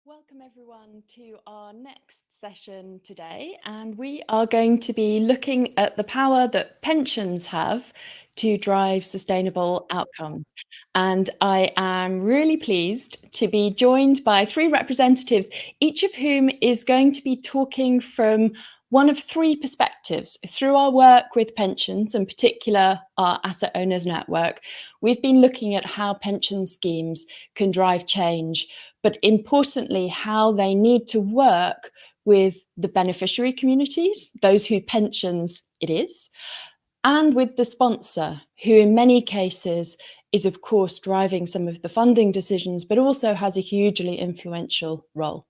Welcome everyone to our next session today, and we are going to be looking at the power that pensions have to drive sustainable outcomes. And I am really pleased to be joined by three representatives, each of whom is going to be talking from one of three perspectives. Through our work with pensions, in particular our Asset Owners Network, we've been looking at how pension schemes can drive change, but importantly, how they need to work with the beneficiary communities, those whose pensions it is, and with the sponsor, who in many cases is, of course, driving some of the funding decisions, but also has a hugely influential role.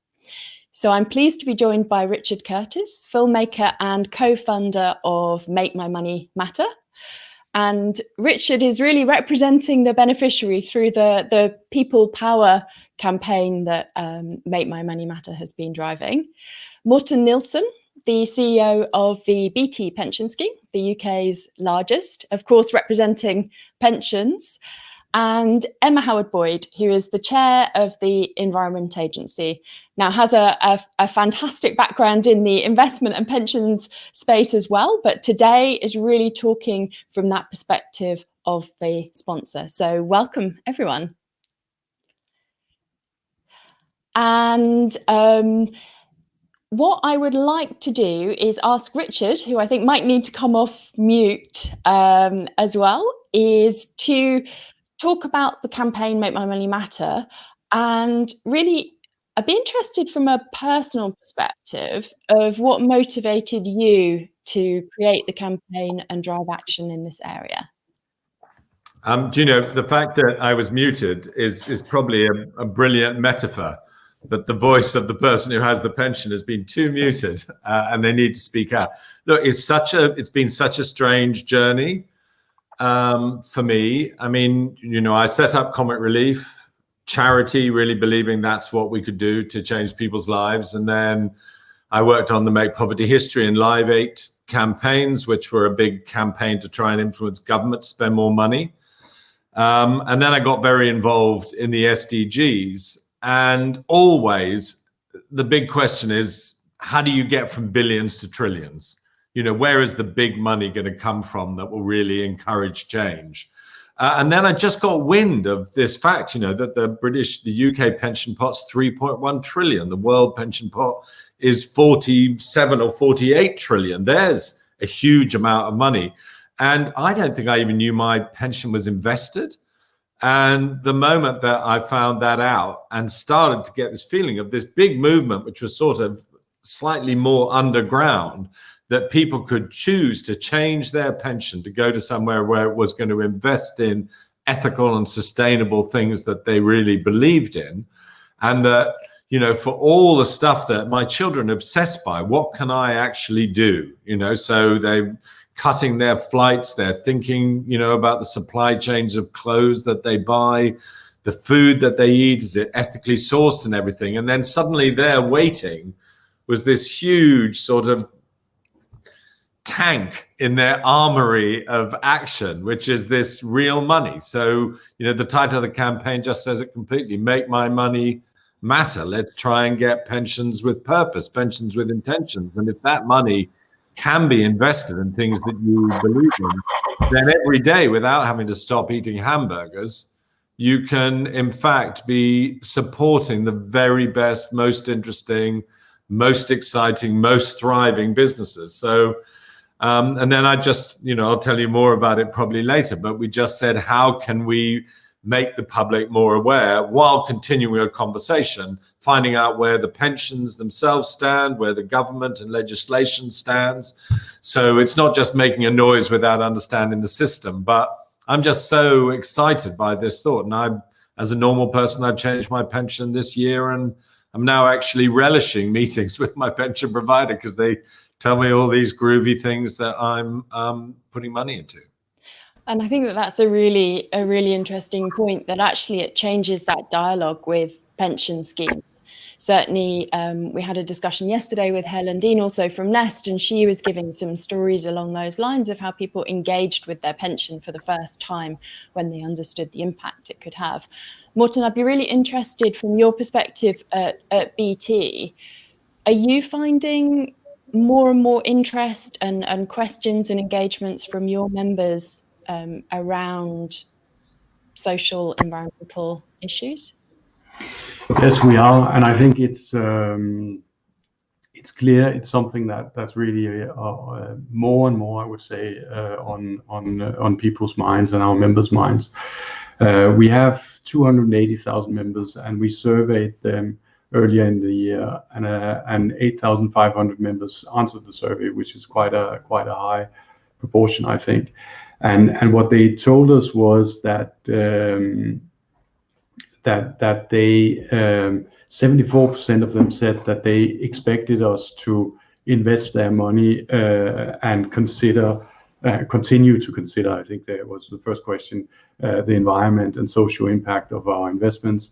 So I'm pleased to be joined by Richard Curtis, filmmaker and co-founder of Make My Money Matter. And Richard is really representing the beneficiary through the people power campaign that Make My Money Matter has been driving. Morten Nilsson, the CEO of the BT pension scheme, the UK's largest, of course, representing pensions. And Emma Howard-Boyd, who is the chair of the Environment Agency, now has a fantastic background in the investment and pensions space as well, but today is really talking from that perspective of the sponsor. So welcome, everyone. And what I would like to do is ask Richard, who I think might need to come off mute as well, is to talk about the campaign Make My Money Matter. And really, I'd be interested from a personal perspective of what motivated you to create the campaign and drive action in this area. Do you know, the fact that I was muted is probably a brilliant metaphor, that the voice of the person who has the pension has been too muted and they need to speak out. Look, it's been such a strange journey for me. I mean, you know, I set up Comic Relief charity, really believing that's what we could do to change people's lives. And then I worked on the Make Poverty History and Live 8 campaigns, which were a big campaign to try and influence government to spend more money. And then I got very involved in the SDGs. And always the big question is, how do you get from billions to trillions? You know, where is the big money going to come from that will really encourage change? And then I just got wind of this fact, you know, that the UK pension pot's 3.1 trillion. The world pension pot is 47 or 48 trillion. There's a huge amount of money. And I don't think I even knew my pension was invested. And the moment that I found that out and started to get this feeling of this big movement, which was sort of slightly more underground, that people could choose to change their pension to go to somewhere where it was going to invest in ethical and sustainable things that they really believed in. And that, you know, for all the stuff that my children are obsessed by, what can I actually do? You know, so they cutting their flights, they're thinking, you know, about the supply chains of clothes that they buy, the food that they eat, is it ethically sourced and everything. And then suddenly there waiting was this huge sort of tank in their armory of action, which is this real money. So, you know, the title of the campaign just says it completely: Make My Money Matter. Let's try and get pensions with purpose, pensions with intentions. And if that money can be invested in things that you believe in, then every day, without having to stop eating hamburgers, you can in fact be supporting the very best, most interesting, most exciting, most thriving businesses. So and then I just, you know, I'll tell you more about it probably later, but we just said, how can we make the public more aware while continuing a conversation, finding out where the pensions themselves stand, where the government and legislation stands. So it's not just making a noise without understanding the system, but I'm just so excited by this thought. And as a normal person, I've changed my pension this year, and I'm now actually relishing meetings with my pension provider because they tell me all these groovy things that I'm putting money into. And I think that that's a really interesting point, that actually it changes that dialogue with pension schemes. Certainly, we had a discussion yesterday with Helen Dean, also from Nest, and she was giving some stories along those lines of how people engaged with their pension for the first time when they understood the impact it could have. Morten, I'd be really interested from your perspective at BT. Are you finding more and more interest and questions and engagements from your members around social environmental issues? Yes, we are, and I think it's clear. It's something that's really more and more, I would say, on people's minds and our members' minds. We have 280,000 members, and we surveyed them earlier in the year, and 8,500 members answered the survey, which is quite a high proportion, I think. And what they told us was that they 74% of them said that they expected us to invest their money and continue to consider. I think that was the first question, the environment and social impact of our investments.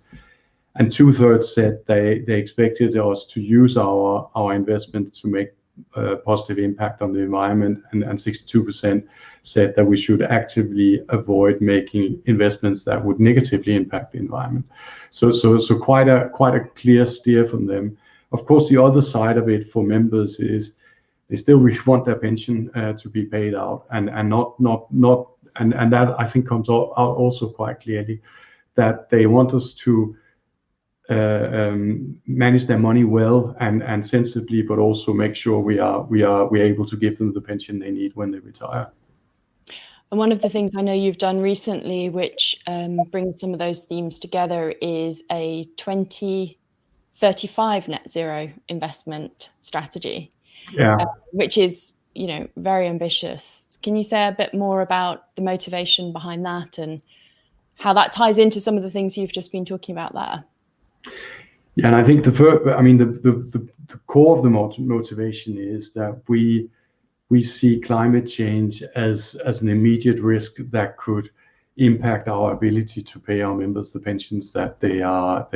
And 2/3 said they expected us to use our investment to make a positive impact on the environment, and 62% said that we should actively avoid making investments that would negatively impact the environment. So quite a clear steer from them. Of course, the other side of it for members is they still really want their pension to be paid out, and that I think comes out also quite clearly, that they want us to manage their money well and sensibly, but also make sure we're able to give them the pension they need when they retire. And one of the things I know you've done recently, which brings some of those themes together, is a 2035 net zero investment strategy. Yeah. Which is, very ambitious. Can you say a bit more about the motivation behind that and how that ties into some of the things you've just been talking about there? Yeah, and I think the core of the motivation is that we see climate change as an immediate risk that could impact our ability to pay our members the pensions that they are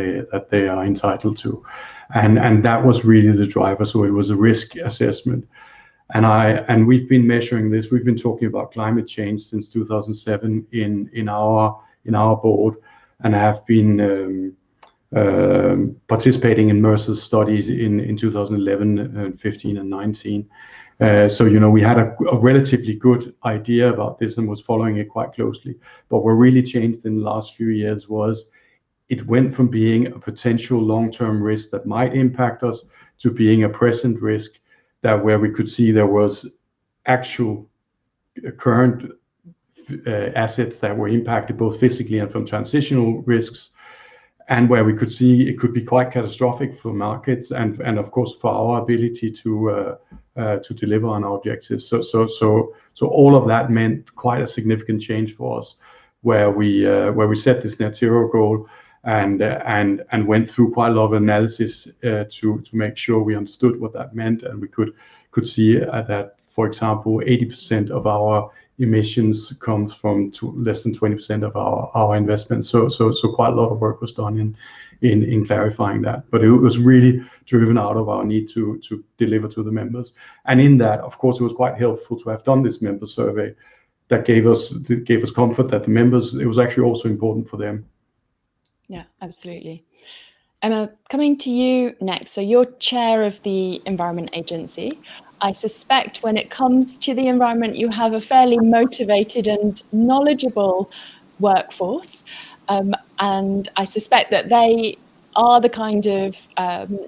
entitled to, and that was really the driver. So it was a risk assessment, and we've been measuring this. We've been talking about climate change since 2007 in our board, and have been participating in Mercer's studies in 2011, 15, and 19. So we had a relatively good idea about this and was following it quite closely. But what really changed in the last few years was it went from being a potential long-term risk that might impact us to being a present risk, that where we could see there was actual current assets that were impacted both physically and from transitional risks, and where we could see it could be quite catastrophic for markets and of course for our ability to deliver on our objectives. So all of that meant quite a significant change for us, where we set this net zero goal and went through quite a lot of analysis to make sure we understood what that meant, and we could see that, for example, 80% of our emissions comes from less than 20% of our investments. So quite a lot of work was done in clarifying that, but it was really driven out of our need to deliver to the members. And in that, of course, it was quite helpful to have done this member survey that gave us comfort that the members, it was actually also important for them. Yeah, absolutely. Emma, coming to you next. So you're chair of the Environment Agency. I suspect when it comes to the environment, you have a fairly motivated and knowledgeable workforce. And I suspect that they are the kind of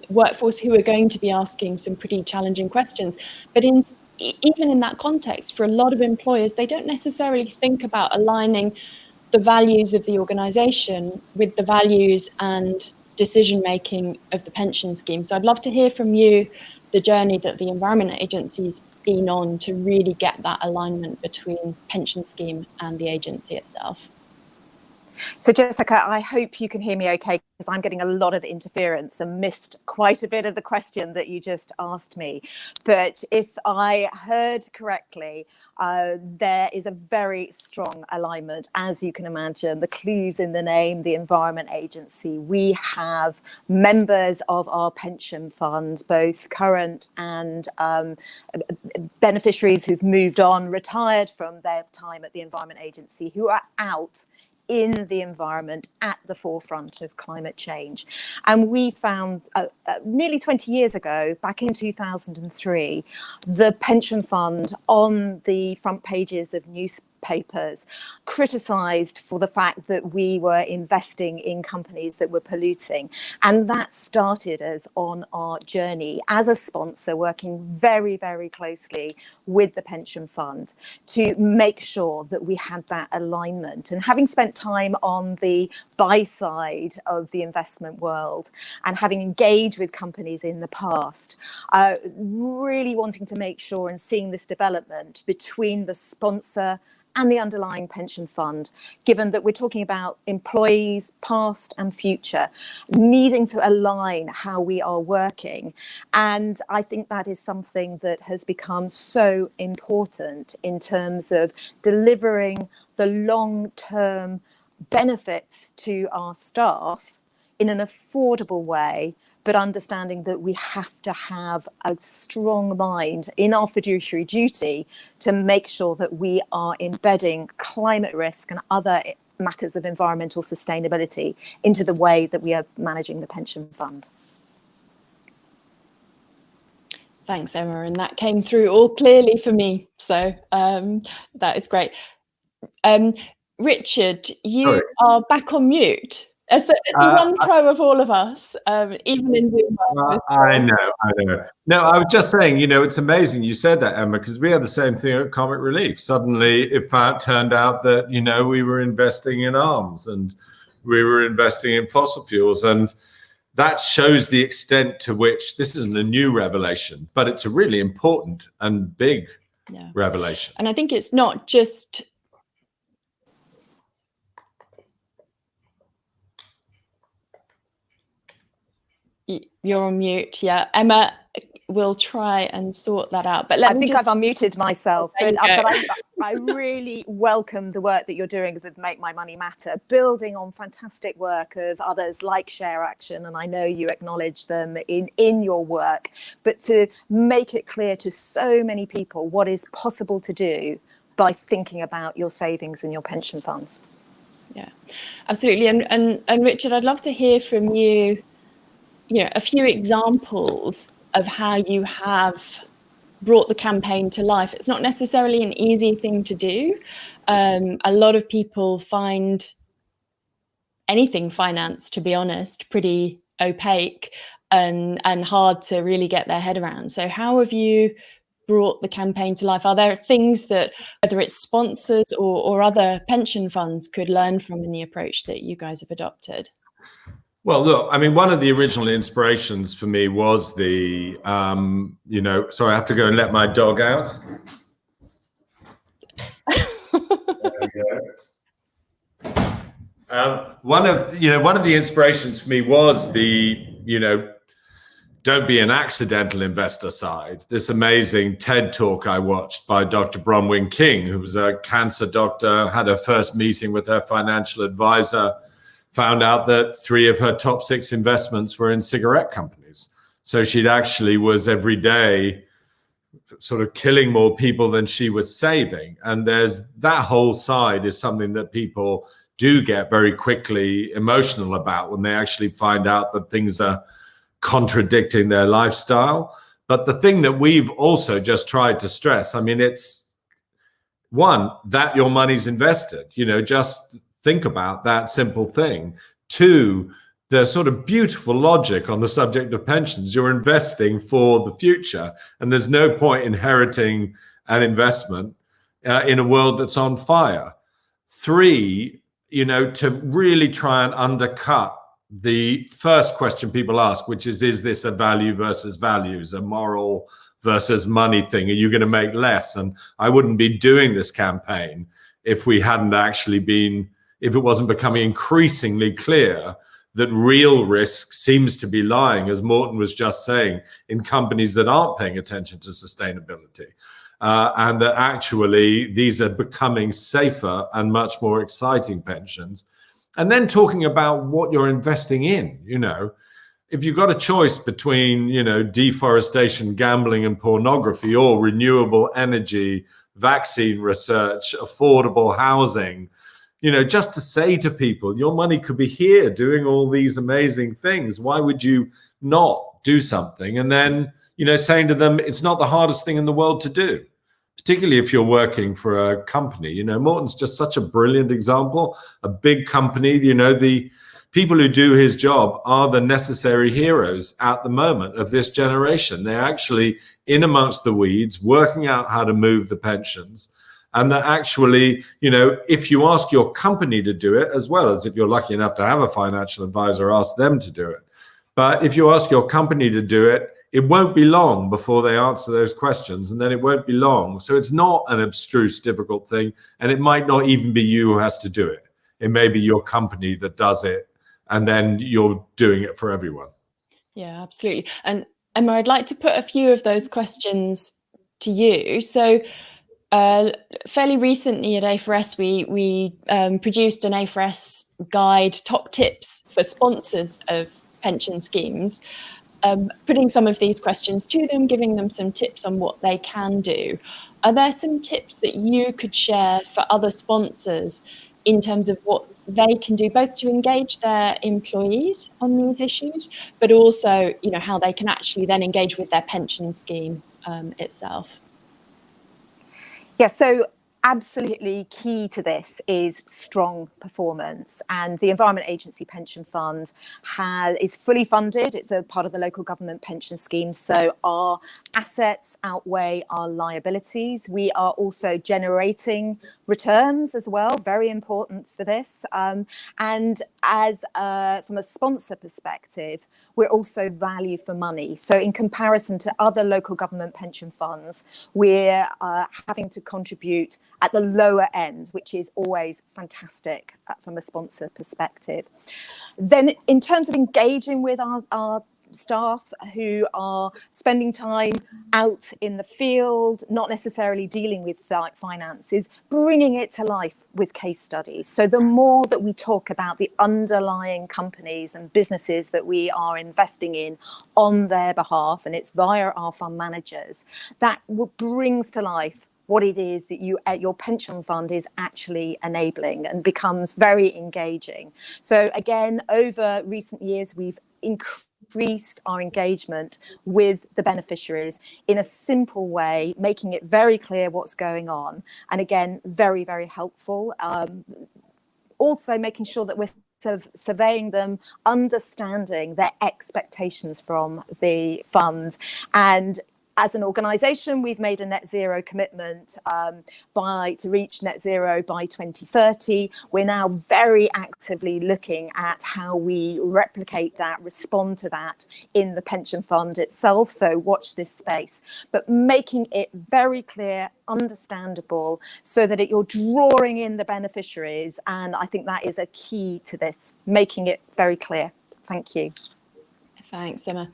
workforce who are going to be asking some pretty challenging questions. But even in that context, for a lot of employers, they don't necessarily think about aligning the values of the organisation with the values and decision-making of the pension scheme. So I'd love to hear from you the journey that the Environment Agency's been on to really get that alignment between pension scheme and the agency itself. So Jessica, I hope you can hear me okay, because I'm getting a lot of interference and missed quite a bit of the question that you just asked me. But if I heard correctly, there is a very strong alignment, as you can imagine. The clue's in the name, the Environment Agency. We have members of our pension fund, both current and beneficiaries who've moved on, retired from their time at the Environment Agency, who are out in the environment at the forefront of climate change. And we found nearly 20 years ago, back in 2003, the pension fund on the front pages of newspapers criticised for the fact that we were investing in companies that were polluting. And that started us on our journey as a sponsor, working very, very closely with the pension fund to make sure that we had that alignment. And having spent time on the buy side of the investment world and having engaged with companies in the past, really wanting to make sure and seeing this development between the sponsor and the underlying pension fund, given that we're talking about employees past and future, needing to align how we are working. And I think that is something that has become so important in terms of delivering the long-term benefits to our staff in an affordable way, but understanding that we have to have a strong mind in our fiduciary duty to make sure that we are embedding climate risk and other matters of environmental sustainability into the way that we are managing the pension fund. Thanks, Emma, and that came through all clearly for me. So that is great. Richard, you are back on mute. As the one pro of all of us, even in Zoom. I know. No, I was just saying, it's amazing you said that, Emma, because we had the same thing at Comic Relief. Suddenly, it turned out that, we were investing in arms and we were investing in fossil fuels. And that shows the extent to which this isn't a new revelation, but it's a really important and big revelation. And I think it's not just... You're on mute, yeah. Emma will try and sort that out. But I think I've unmuted myself. But I really welcome the work that you're doing with Make My Money Matter, building on fantastic work of others like Share Action, and I know you acknowledge them in your work, but to make it clear to so many people what is possible to do by thinking about your savings and your pension funds. Yeah, absolutely. And Richard, I'd love to hear from you, a few examples of how you have brought the campaign to life. It's not necessarily an easy thing to do. A lot of people find anything finance, to be honest, pretty opaque and hard to really get their head around. So how have you brought the campaign to life? Are there things that, whether it's sponsors or other pension funds, could learn from in the approach that you guys have adopted? Well, look, I mean, one of the original inspirations for me was the, sorry, I have to go and let my dog out. There we go. One of the inspirations for me was the, don't be an accidental investor side. This amazing TED talk I watched by Dr. Bronwyn King, who was a cancer doctor, had her first meeting with her financial advisor, found out that 3 of her top 6 investments were in cigarette companies. So she'd actually was every day sort of killing more people than she was saving. And there's that whole side is something that people do get very quickly emotional about when they actually find out that things are contradicting their lifestyle. But the thing that we've also just tried to stress, I mean, it's one, that your money's invested, just think about that simple thing. 2, the sort of beautiful logic on the subject of pensions. You're investing for the future, and there's no point inheriting an investment in a world that's on fire. 3, to really try and undercut the first question people ask, which is this a value versus values, a moral versus money thing? Are you going to make less? And I wouldn't be doing this campaign if we hadn't actually been, if it wasn't becoming increasingly clear that real risk seems to be lying, as Morten was just saying, in companies that aren't paying attention to sustainability. And that actually these are becoming safer and much more exciting pensions. And then talking about what you're investing in, if you've got a choice between, deforestation, gambling and pornography, or renewable energy, vaccine research, affordable housing, just to say to people, your money could be here doing all these amazing things. Why would you not do something? And then, saying to them, it's not the hardest thing in the world to do, particularly if you're working for a company. Morten's just such a brilliant example, a big company. The people who do his job are the necessary heroes at the moment of this generation. They're actually in amongst the weeds, working out how to move the pensions. And that actually, if you ask your company to do it, as well as if you're lucky enough to have a financial advisor, ask them to do it. But if you ask your company to do it, it won't be long before they answer those questions, and then it won't be long. So it's not an abstruse, difficult thing, and it might not even be you who has to do it. It may be your company that does it, and then you're doing it for everyone. Yeah, absolutely. And Emma, I'd like to put a few of those questions to you. So fairly recently at A4S, we produced an A4S guide, top tips for sponsors of pension schemes, putting some of these questions to them, giving them some tips on what they can do. Are there some tips that you could share for other sponsors in terms of what they can do, both to engage their employees on these issues, but also, how they can actually then engage with their pension scheme itself? Yeah, so absolutely key to this is strong performance, and the Environment Agency Pension Fund is fully funded. It's a part of the local government pension scheme, so our assets outweigh our liabilities. We are also generating returns as well, very important for this. And as from a sponsor perspective, we're also value for money. So in comparison to other local government pension funds, we're having to contribute at the lower end, which is always fantastic from a sponsor perspective. Then in terms of engaging with our staff who are spending time out in the field, not necessarily dealing with finances, bringing it to life with case studies. So the more that we talk about the underlying companies and businesses that we are investing in on their behalf, and it's via our fund managers, that brings to life what it is that your pension fund is actually enabling, and becomes very engaging. So again, over recent years, we've increased our engagement with the beneficiaries in a simple way, making it very clear what's going on. And again, very, very helpful. Also making sure that we're surveying them, understanding their expectations from the fund. And as an organisation, we've made a net zero commitment to reach net zero by 2030. We're now very actively looking at how we replicate that, respond to that in the pension fund itself. So watch this space, but making it very clear, understandable, so that you're drawing in the beneficiaries. And I think that is a key to this, making it very clear. Thank you. Thanks, Emma.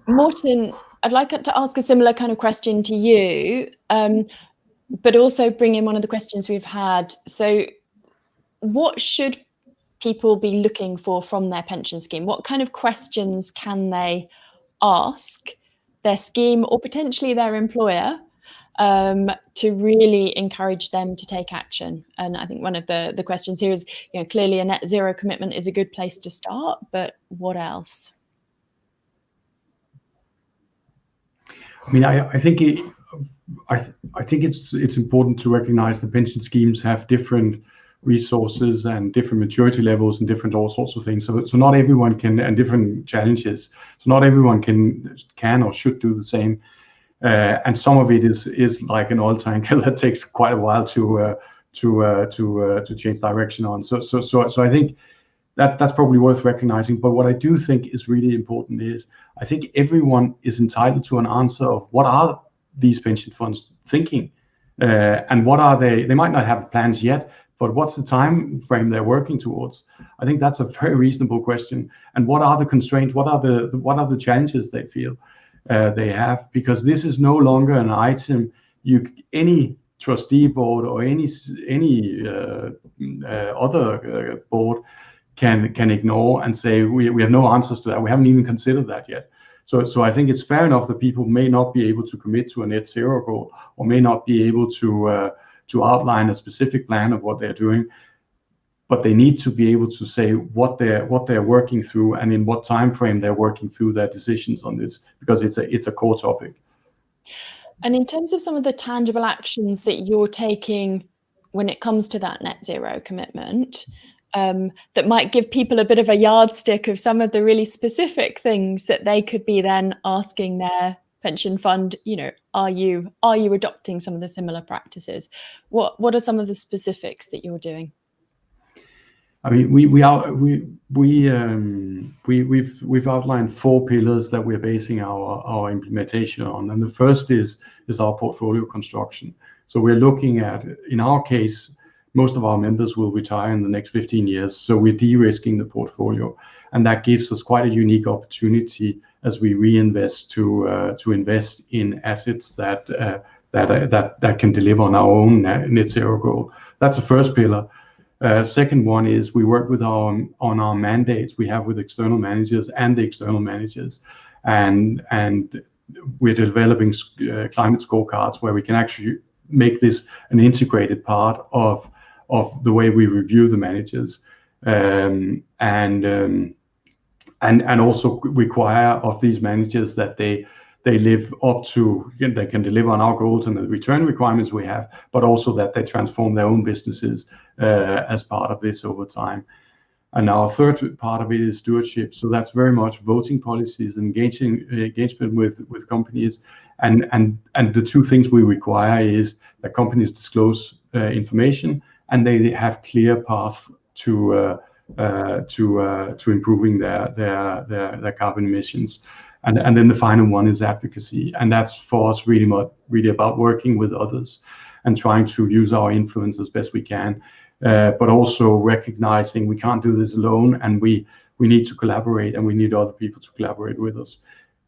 Morten, I'd like to ask a similar kind of question to you, but also bring in one of the questions we've had. So what should people be looking for from their pension scheme? What kind of questions can they ask their scheme or potentially their employer to really encourage them to take action? And I think one of the questions here is, clearly a net zero commitment is a good place to start, but what else? I mean, I think it's important to recognize the pension schemes have different resources and different maturity levels and different all sorts of things. So not everyone can, and different challenges. So not everyone can or should do the same. And some of it is like an oil tanker that takes quite a while to change direction on. So I think that's probably worth recognizing. But what I do think is really important is, I think everyone is entitled to an answer of what are these pension funds thinking, and what are they might not have plans yet, but what's the time frame they're working towards? I think that's a very reasonable question. And what are the constraints? What are the challenges they feel they have? Because this is no longer an item any trustee board or any other board can ignore and say we have no answers to that. We haven't even considered that yet. So I think it's fair enough that people may not be able to commit to a net zero goal, or may not be able to outline a specific plan of what they're doing. but they need to be able to say what they're working through and in what time frame they're working through their decisions on this, because it's a core topic. And in terms of some of the tangible actions that you're taking when it comes to that net zero commitment, that might give people a bit of a yardstick of some of the really specific things that they could be then asking their pension fund, are you adopting some of the similar practices? What are some of the specifics that you're doing? I mean, we've outlined 4 pillars that we're basing our implementation on, and the first is our portfolio construction. So we're looking at, in our case, most of our members will retire in the next 15 years, so we're de-risking the portfolio, and that gives us quite a unique opportunity as we reinvest to invest in assets that can deliver on our own net zero goal. That's the first pillar. Second one is we work on our mandates we have with external managers and the external managers, and we're developing climate scorecards where we can actually make this an integrated part of the way we review the managers, and also require of these managers that they live up to, they can deliver on our goals and the return requirements we have, but also that they transform their own businesses as part of this over time. And our third part of it is stewardship. So that's very much voting policies, engagement with companies, and the 2 things we require is that companies disclose information and they have clear path to improving their carbon emissions. And then the final one is advocacy, and that's for us really about working with others and trying to use our influence as best we can, but also recognizing we can't do this alone, and we need to collaborate, and we need other people to collaborate with us.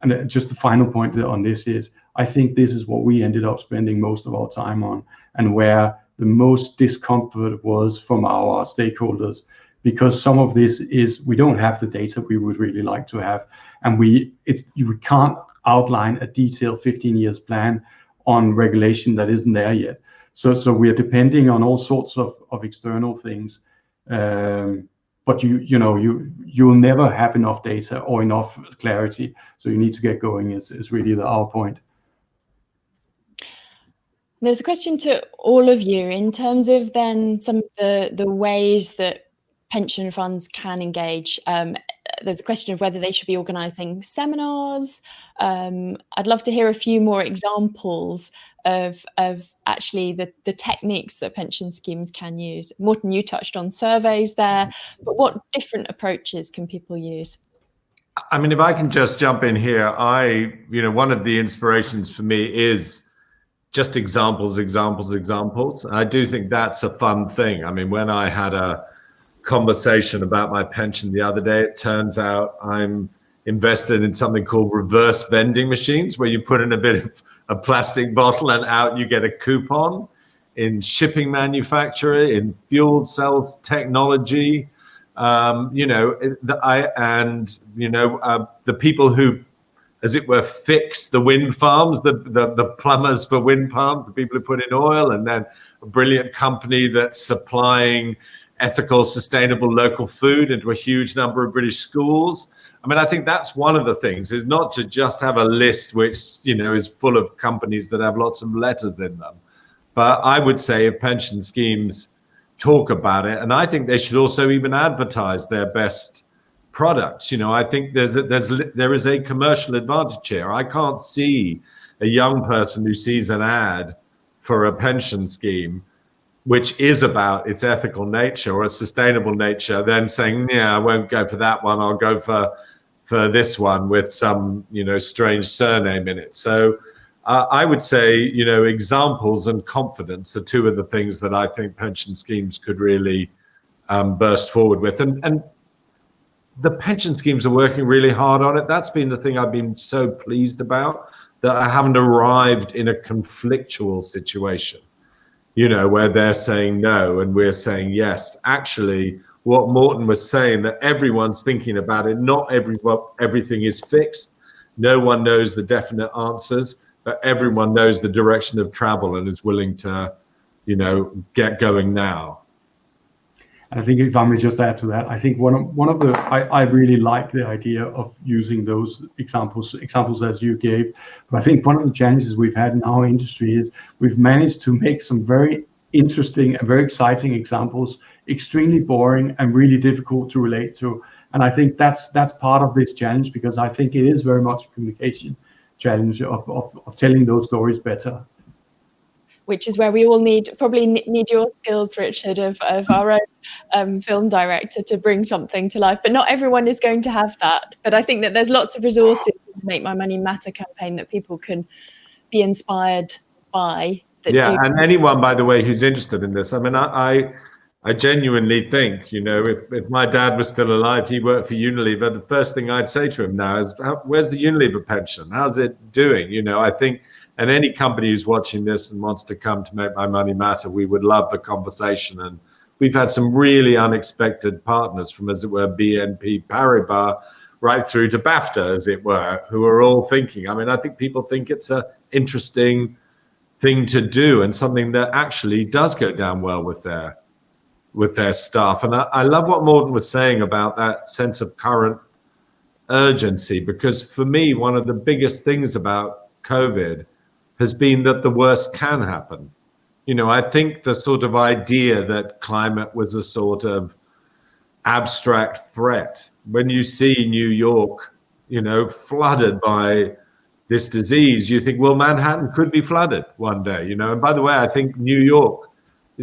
And just the final point on this is, I think this is what we ended up spending most of our time on, and where the most discomfort was from our stakeholders, because some of this is we don't have the data we would really like to have, and you can't outline a detailed 15 years plan on regulation that isn't there yet. So we are depending on all sorts of external things, but you'll never have enough data or enough clarity. So you need to get going. Is really our point. There's a question to all of you in terms of then some of the ways that pension funds can engage. There's a question of whether they should be organising seminars. I'd love to hear a few more examples of actually the techniques that pension schemes can use. Morten, you touched on surveys there, but what different approaches can people use? I mean, if I can just jump in here, one of the inspirations for me is just examples. I do think that's a fun thing. I mean, when I had a conversation about my pension the other day, it turns out I'm invested in something called reverse vending machines, where you put in a bit of a plastic bottle and out you get a coupon, in shipping manufacturer, in fuel cells technology, the people who, as it were, fix the wind farms, the plumbers for wind farms, the people who put in oil, and then a brilliant company that's supplying ethical, sustainable local food into a huge number of British schools. I mean, I think that's one of the things, is not to just have a list which, is full of companies that have lots of letters in them. But I would say if pension schemes talk about it, and I think they should also even advertise their best products. I think there is a commercial advantage here. I can't see a young person who sees an ad for a pension scheme which is about its ethical nature or a sustainable nature, then saying, yeah, I won't go for that one, I'll go for this one with some, strange surname in it. So I would say, examples and confidence are 2 of the things that I think pension schemes could really burst forward with. And the pension schemes are working really hard on it. That's been the thing I've been so pleased about, that I haven't arrived in a conflictual situation, where they're saying no and we're saying yes. Actually, what Morten was saying, that everyone's thinking about it, not everything is fixed. No one knows the definite answers, but everyone knows the direction of travel and is willing to, get going now. And I think if I may just add to that, I think I really like the idea of using those examples as you gave. But I think one of the challenges we've had in our industry is we've managed to make some very interesting and very exciting examples extremely boring and really difficult to relate to. And I think that's part of this challenge, because I think it is very much a communication challenge of telling those stories better. Which is where we all probably need your skills, Richard, of our own film director, to bring something to life. But not everyone is going to have that. But I think that there's lots of resources in the Make My Money Matter campaign that people can be inspired by. And anyone, by the way, who's interested in this. I mean, I genuinely think, you know, if my dad was still alive, he worked for Unilever, the first thing I'd say to him now is, where's the Unilever pension? How's it doing? You know, I think, and any company who's watching this and wants to come to Make My Money Matter, we would love the conversation. And we've had some really unexpected partners from, as it were, BNP Paribas, right through to BAFTA, as it were, who are all thinking. I mean, I think people think it's an interesting thing to do and something that actually does go down well with their staff. And I love what Morten was saying about that sense of current urgency, because for me, one of the biggest things about COVID has been that the worst can happen. You know, I think the sort of idea that climate was a sort of abstract threat, when you see New York, you know, flooded by this disease, you think, well, Manhattan could be flooded one day, you know. And by the way, I think New York,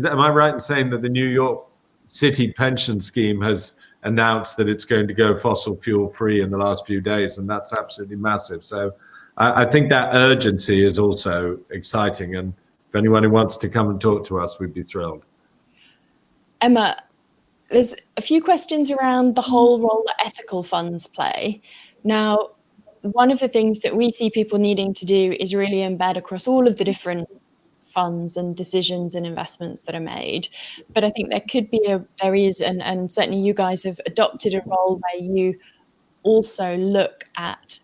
am I right in saying that the New York City pension scheme has announced that it's going to go fossil fuel free in the last few days, and that's absolutely massive. So I think that urgency is also exciting, and if anyone who wants to come and talk to us, we'd be thrilled. Emma, there's a few questions around the whole role that ethical funds play. Now, one of the things that we see people needing to do is really embed across all of the different funds and decisions and investments that are made. But I think there is, and certainly you guys have adopted a role where you also look at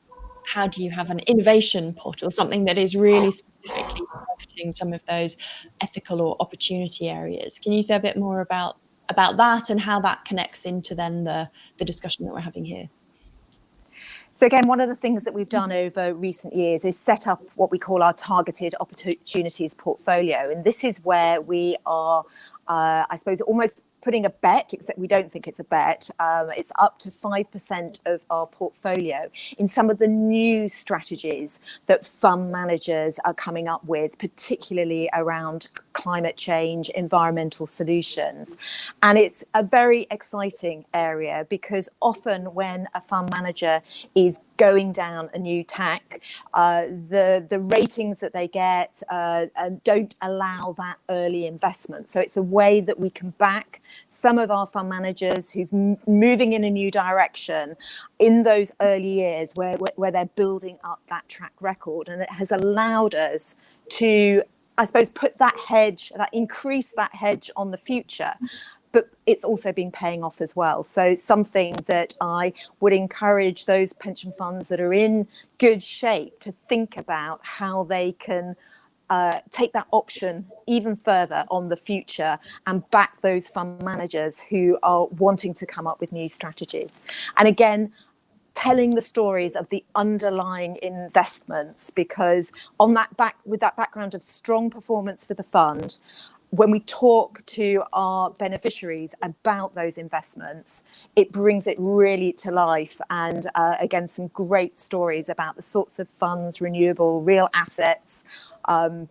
how do you have an innovation pot or something that is really specifically targeting some of those ethical or opportunity areas. Can you say a bit more about that and how that connects into then the discussion that we're having here? So again, one of the things that we've done over recent years is set up what we call our targeted opportunities portfolio. And this is where we are, I suppose, almost putting a bet, except we don't think it's a bet. It's up to 5% of our portfolio in some of the new strategies that fund managers are coming up with, particularly around climate change, environmental solutions. And it's a very exciting area, because often when a fund manager is going down a new tack, the ratings that they get don't allow that early investment. So it's a way that we can back some of our fund managers who's moving in a new direction in those early years where they're building up that track record. And it has allowed us to, I suppose, increase that hedge on the future. But it's also been paying off as well. So something that I would encourage those pension funds that are in good shape to think about how they can take that option even further on the future and back those fund managers who are wanting to come up with new strategies. And again, telling the stories of the underlying investments, because with that background of strong performance for the fund, when we talk to our beneficiaries about those investments, it brings it really to life. And again, some great stories about the sorts of funds, renewable, real assets,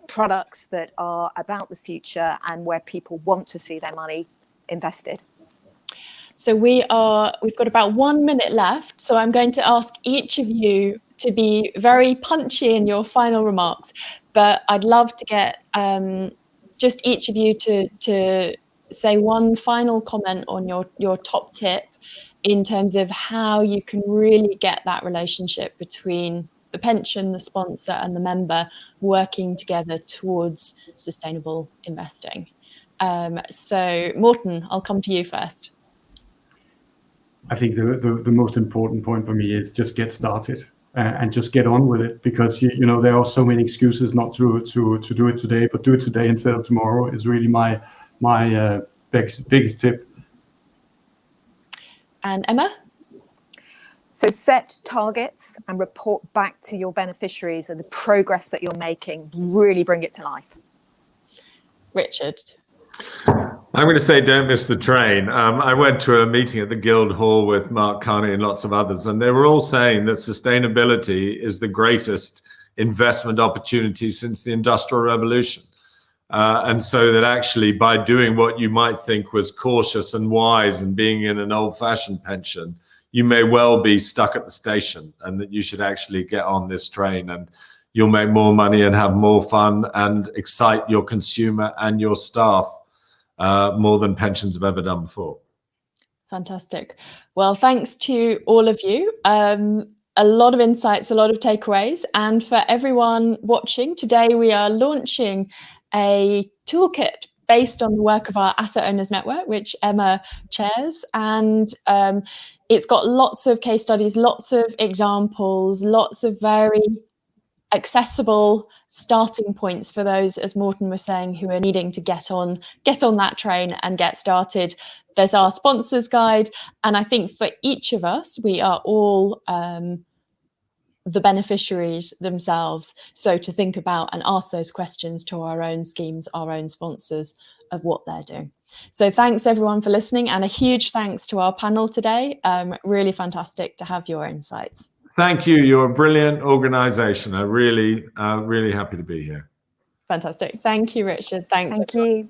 products that are about the future and where people want to see their money invested. So we've got about 1 minute left. So I'm going to ask each of you to be very punchy in your final remarks, but I'd love to get just each of you to say one final comment on your top tip in terms of how you can really get that relationship between the pension, the sponsor, and the member working together towards sustainable investing. So Morten, I'll come to you first. I think the most important point for me is just get started and just get on with it, because you know there are so many excuses not to do it today, but do it today instead of tomorrow is really my biggest tip. And Emma? So set targets and report back to your beneficiaries and the progress that you're making. Really bring it to life. Richard? I'm going to say don't miss the train. I went to a meeting at the Guildhall with Mark Carney and lots of others, and they were all saying that sustainability is the greatest investment opportunity since the Industrial Revolution. And so that actually by doing what you might think was cautious and wise and being in an old-fashioned pension, you may well be stuck at the station, and that you should actually get on this train, and you'll make more money and have more fun and excite your consumer and your staff more than pensions have ever done before. Fantastic. Well, thanks to all of you. A lot of insights, a lot of takeaways. And for everyone watching, today we are launching a toolkit based on the work of our Asset Owners Network, which Emma chairs. And it's got lots of case studies, lots of examples, lots of very accessible starting points for those, as Morten was saying, who are needing to get on that train and get started. There's our sponsors guide, and I think for each of us, we are all the beneficiaries themselves. So to think about and ask those questions to our own schemes, our own sponsors, of what they're doing. So thanks everyone for listening, and a huge thanks to our panel today. Really fantastic to have your insights. Thank you. You're a brilliant organization. I'm really happy to be here. Fantastic. Thank you, Richard. Thanks. Thank you.